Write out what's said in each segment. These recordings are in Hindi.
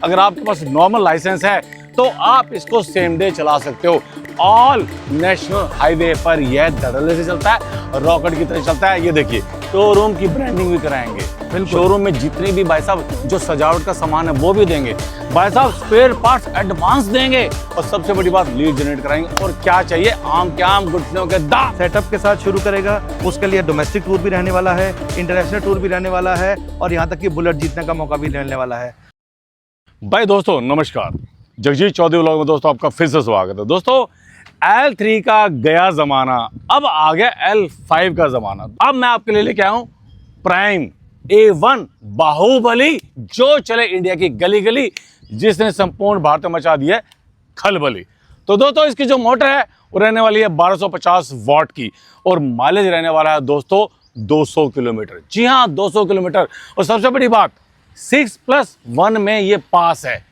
अगर आपके पास नॉर्मल लाइसेंस है तो आप इसको सेम डे चला सकते हो। ऑल नेशनल हाईवे पर यह धड़ल्ले से चलता है, रॉकेट की तरह चलता है। ये देखिए, शोरूम की ब्रांडिंग भी कराएंगे। शोरूम में जितनी भी भाई साहब जो सजावट का सामान है वो भी देंगे। भाई साहब स्पेयर पार्ट्स एडवांस देंगे और सबसे बड़ी बात लीड जनरेट कराएंगे। और क्या चाहिए, आम के आम घुटनों के दांत। सेटअप के साथ शुरू करेगा, उसके लिए डोमेस्टिक टूर भी रहने वाला है, इंटरनेशनल टूर भी रहने वाला है और यहाँ तक कि बुलेट जीतने का मौका भी रहने वाला है। भाई दोस्तों नमस्कार, जगजीत चौधरी व्लॉग में दोस्तों आपका फिर से स्वागत है। दोस्तों L3 का गया ज़माना, अब आ गया L5 का ज़माना। अब मैं आपके लिए लेके आया हूँ प्राइम A1 बाहुबली, जो चले इंडिया की गली गली, जिसने संपूर्ण भारत में मचा दिया है खलबली। तो दोस्तों इसकी जो मोटर है वो रहने वाली है 1250 वाट की और माइलेज रहने वाला है दोस्तों 200 किलोमीटर। जी हाँ, 200 किलोमीटर। और सबसे बड़ी बात 6+1 में ये पास है।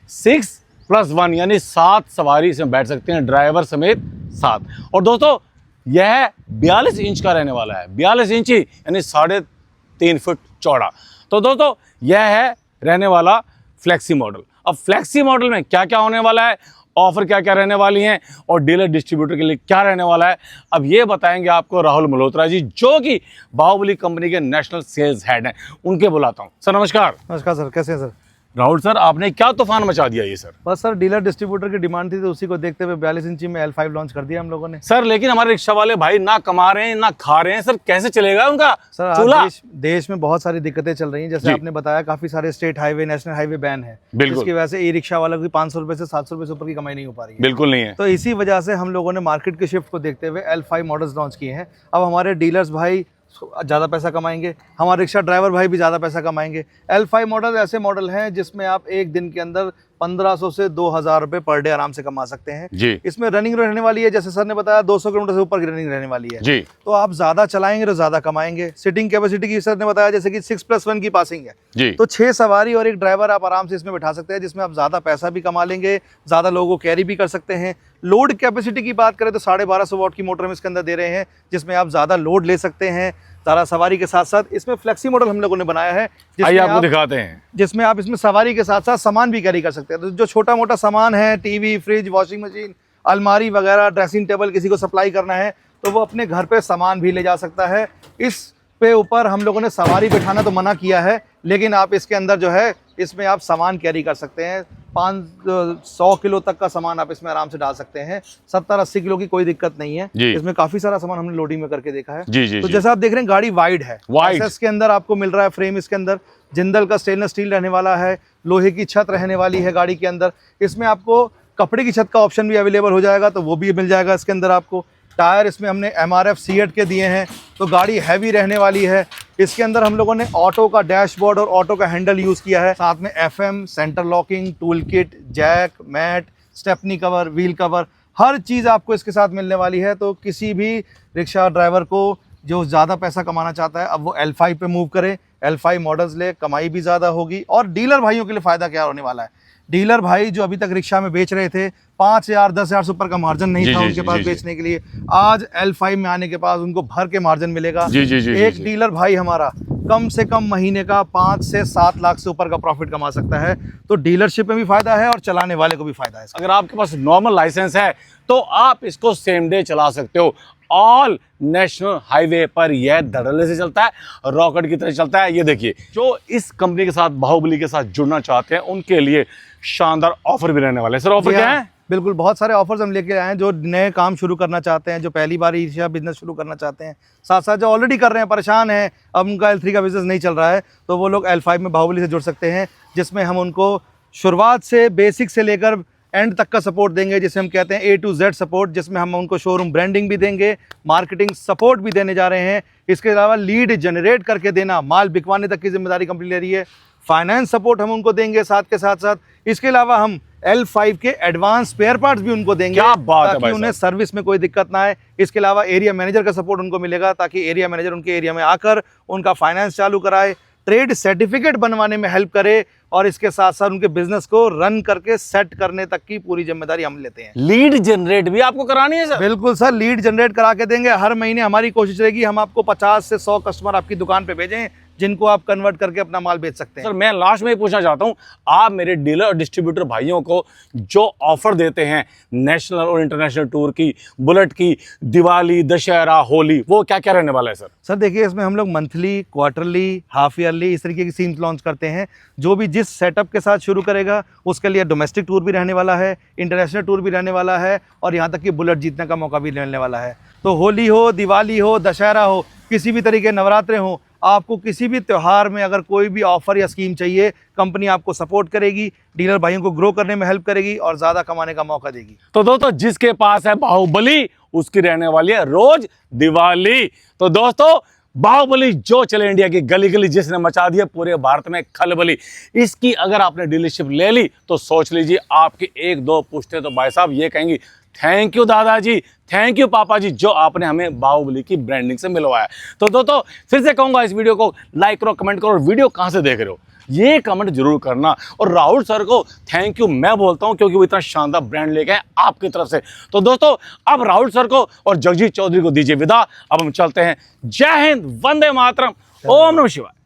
6+1 यानी 7 सवारी इसमें बैठ सकते हैं, ड्राइवर समेत 7। और दोस्तों यह 42 इंच का रहने वाला है। 42 इंची यानी 3.5 फुट चौड़ा। तो दोस्तों यह है रहने वाला फ्लेक्सी मॉडल। अब फ्लेक्सी मॉडल में क्या क्या होने वाला है, ऑफर क्या क्या रहने वाली हैं और डीलर डिस्ट्रीब्यूटर के लिए क्या रहने वाला है, अब ये बताएंगे आपको राहुल मल्होत्रा जी, जो कि बाहुबली कंपनी के नेशनल सेल्स हेड हैं। उनके बुलाता हूँ। सर नमस्कार। नमस्कार सर, कैसे हैं सर? राहुल सर, आपने क्या तूफान मचा दिया ये सर? बस सर, डीलर डिस्ट्रीब्यूटर की डिमांड थी तो उसी को देखते हुए 42 इंची में L5 लॉन्च कर दिया हम लोगों ने। सर लेकिन हमारे रिक्शा वाले भाई ना कमा रहे हैं ना खा रहे हैं सर, कैसे चलेगा उनका सर? आज देश में बहुत सारी दिक्कतें चल रही हैं, जैसे आपने बताया काफी सारे state highway, national highway ban है, जिसकी वजह से ई रिक्शा वालों की 500 रुपए से 700 रुपए से ऊपर की कमाई नहीं हो पा रही है। बिल्कुल नहीं है। तो इसी वजह से हम लोगों ने मार्केट के शिफ्ट को देखते हुए L5 मॉडल्स लॉन्च किए हैं। अब हमारे डीलर्स भाई ज़्यादा पैसा कमाएंगे, हमारे रिक्शा ड्राइवर भाई भी ज़्यादा पैसा कमाएंगे। L5 मॉडल ऐसे मॉडल हैं जिसमें आप एक दिन के अंदर 1500 से 2000 रुपये पर डे आराम से कमा सकते हैं जी। इसमें रनिंग रहने वाली है, जैसे सर ने बताया 200 किलोमीटर से ऊपर की रनिंग रहने वाली है जी। तो आप ज़्यादा चलाएंगे तो ज़्यादा कमाएंगे। सीटिंग कैपेसिटी की सर ने बताया जैसे कि 6+1 की पासिंग है जी। तो 6 सवारी और एक ड्राइवर आप आराम से इसमें बैठा सकते हैं, जिसमें आप ज़्यादा पैसा भी कमा लेंगे, ज़्यादा लोगों को कैरी भी कर सकते हैं। लोड कैपेसिटी की बात करें तो 1250 वाट की मोटर हम इसके अंदर दे रहे हैं, जिसमें आप ज़्यादा लोड ले सकते हैं ज़्यादा सवारी के साथ साथ। इसमें फ्लेक्सी मॉडल हम लोगों ने बनाया है आइए आपको दिखाते हैं, जिसमें आप इसमें सवारी के साथ साथ सामान भी कैरी कर सकते हैं। तो जो छोटा मोटा सामान है, टीवी, फ्रिज, वॉशिंग मशीन, अलमारी वगैरह, ड्रेसिंग टेबल, किसी को सप्लाई करना है तो वो अपने घर पे सामान भी ले जा सकता है। इस पे ऊपर हम लोगों ने सवारी बिठाना तो मना किया है, लेकिन आप इसके अंदर जो है इसमें आप सामान कैरी कर सकते हैं। 500 किलो तक का सामान आप इसमें आराम से डाल सकते हैं। 70-80 किलो की कोई दिक्कत नहीं है। इसमें काफी सारा सामान हमने लोडिंग में करके देखा है। जी, तो जैसा आप देख रहे हैं गाड़ी वाइड है, इसके अंदर आपको मिल रहा है फ्रेम, इसके अंदर जिंदल का स्टेनलेस स्टील रहने वाला है, लोहे की छत रहने वाली है गाड़ी के अंदर। इसमें आपको कपड़े की छत का ऑप्शन भी अवेलेबल हो जाएगा तो वो भी मिल जाएगा इसके अंदर आपको। टायर इसमें हमने MRF C8 के दिए हैं तो गाड़ी हैवी रहने वाली है। इसके अंदर हम लोगों ने ऑटो का डैशबोर्ड और ऑटो का हैंडल यूज़ किया है, साथ में FM, centre locking, tool kit, jack, mat, stepney cover, wheel cover, हर चीज़ आपको इसके साथ मिलने वाली है। तो किसी भी रिक्शा ड्राइवर को जो ज़्यादा पैसा कमाना चाहता है अब वो L5 पे मूव करे, L5 मॉडल्स ले, कमाई भी ज़्यादा होगी। और डीलर भाइयों के लिए फ़ायदा क्या होने वाला है, डीलर भाई जो अभी तक रिक्शा में बेच रहे थे 5000 10,000 से ऊपर का मार्जिन नहीं था उनके पास बेचने के लिए, आज L5 में आने के बाद उनको भर के मार्जिन मिलेगा। एक डीलर भाई हमारा कम से कम महीने का 5 से 7 लाख से ऊपर का प्रॉफिट कमा सकता है। तो डीलरशिप में भी फायदा है और चलाने वाले को भी फायदा है। अगर आपके पास नॉर्मल लाइसेंस है तो आप इसको सेम डे चला सकते हो। ऑल नेशनल हाईवे पर यह धड़ल्ले से चलता है, रॉकेट की तरह चलता है। ये देखिए, जो इस कंपनी के साथ, बाहुबली के साथ जुड़ना चाहते हैं उनके लिए शानदार ऑफर भी रहने वाले हैं। सर ऑफर क्या है? बिल्कुल, बहुत सारे ऑफर्स हम लेके आए हैं। जो नए काम शुरू करना चाहते हैं, जो पहली बार ई-रिक्शा बिजनेस शुरू करना चाहते हैं, साथ साथ जो ऑलरेडी कर रहे हैं, परेशान हैं, अब उनका L3 का बिजनेस नहीं चल रहा है, तो वो लोग L5 में बाहुबली से जुड़ सकते हैं, जिसमें हम उनको शुरुआत से बेसिक से लेकर एंड तक का सपोर्ट देंगे, जिसे हम कहते हैं A to Z सपोर्ट, जिसमें हम उनको शोरूम ब्रांडिंग भी देंगे, मार्केटिंग सपोर्ट भी देने जा रहे हैं। इसके अलावा लीड जनरेट करके देना, माल बिकवाने तक की जिम्मेदारी कंपनी ले रही है। फाइनेंस सपोर्ट हम उनको देंगे साथ के साथ साथ। इसके अलावा हम L5 के एडवांस स्पेयर पार्ट्स भी उनको देंगे, ताकि उन्हें सर्विस में कोई दिक्कत ना आए। इसके अलावा एरिया मैनेजर का सपोर्ट उनको मिलेगा, ताकि एरिया मैनेजर उनके एरिया में आकर उनका फाइनेंस चालू कराए, ट्रेड सर्टिफिकेट बनवाने में हेल्प करे और इसके साथ साथ उनके बिजनेस को रन करके सेट करने तक की पूरी जिम्मेदारी हम लेते हैं। लीड जनरेट भी आपको करानी है सर? बिल्कुल सर, लीड जनरेट करा के देंगे। हर महीने हमारी कोशिश रहेगी हम आपको 50 से 100 कस्टमर आपकी दुकान पे भेजें, जिनको आप कन्वर्ट करके अपना माल बेच सकते हैं। सर मैं लास्ट में ही पूछना चाहता हूं, आप मेरे डीलर और डिस्ट्रीब्यूटर भाइयों को जो ऑफर देते हैं नेशनल और इंटरनेशनल टूर की, बुलेट की, दिवाली, दशहरा, होली, वो क्या क्या रहने वाला है सर? सर देखिए, इसमें हम लोग मंथली, क्वार्टरली, हाफ ईयरली इस तरीके की सीम्स लॉन्च करते हैं। जो भी जिस सेटअप के साथ शुरू करेगा उसके लिए डोमेस्टिक टूर भी रहने वाला है, इंटरनेशनल टूर भी रहने वाला है, और यहाँ तक कि बुलेट जीतने का मौका भी मिलने वाला है। तो होली हो, दिवाली हो, दशहरा हो, किसी भी तरीके नवरात्रे हो, आपको किसी भी त्यौहार में अगर कोई भी ऑफर या स्कीम चाहिए, कंपनी आपको सपोर्ट करेगी, डीलर भाइयों को ग्रो करने में हेल्प करेगी और ज़्यादा कमाने का मौका देगी। तो दोस्तों जिसके पास है बाहुबली उसकी रहने वाली है रोज दिवाली। तो दोस्तों बाहुबली जो चले इंडिया की गली गली, जिसने मचा दिया पूरे भारत में खलबली, इसकी अगर आपने डीलरशिप ले ली तो सोच लीजिए आपके एक दो पुश्ते तो भाई साहब ये कहेंगी थैंक यू दादाजी, थैंक यू पापा जी, जो आपने हमें बाहुबली की ब्रांडिंग से मिलवाया। तो दोस्तों फिर से कहूंगा इस वीडियो को लाइक करो, कमेंट करो, और वीडियो कहां से देख रहे हो ये कमेंट जरूर करना। और राहुल सर को थैंक यू मैं बोलता हूं क्योंकि वो इतना शानदार ब्रांड लेके आए आपकी तरफ से। तो दोस्तों अब राहुल सर को और जगजीत चौधरी को दीजिए विदा। अब हम चलते हैं। जय हिंद, वंदे मातरम, ओम नमः शिवाय।